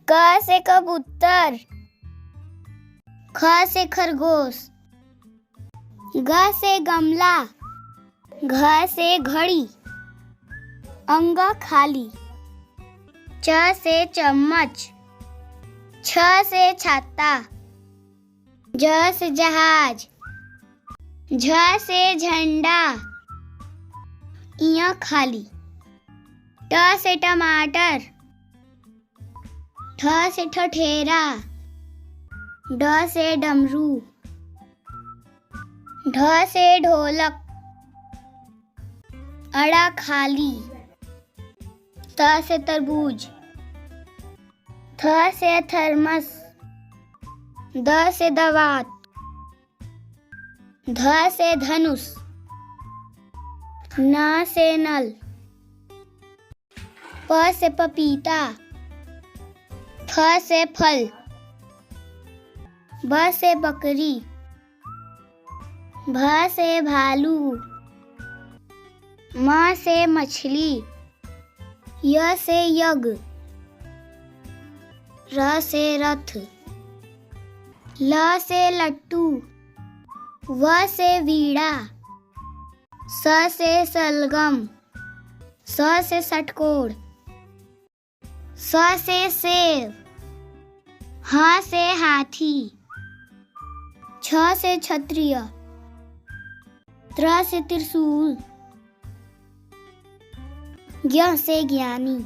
क से कबूतर, ख से खरगोश, ग से गमला, घ से घड़ी, अंग खाली, च से चम्मच, छ से छाता, ज से जहाज, झ से झंडा, इया खाली, ट से टमाटर, ठ से ठठेरा, ड से डमरू, ढ से ढोलक, अड़ा खाली, त से तरबूज, थ से थर्मस, द से दवात, ध से धनुष, न से नल, प से पपीता, फ से फल, ब से बकरी, भ से भालू, म से मछली, य से यज्ञ, र से रथ, ल से लट्टू, व से वीणा, स से सलगम, स से षटकोण, स से सेब, ह से हाथी, छ से क्षत्रिय, त्र से त्रिशूल, ज्ञ से ज्ञानी।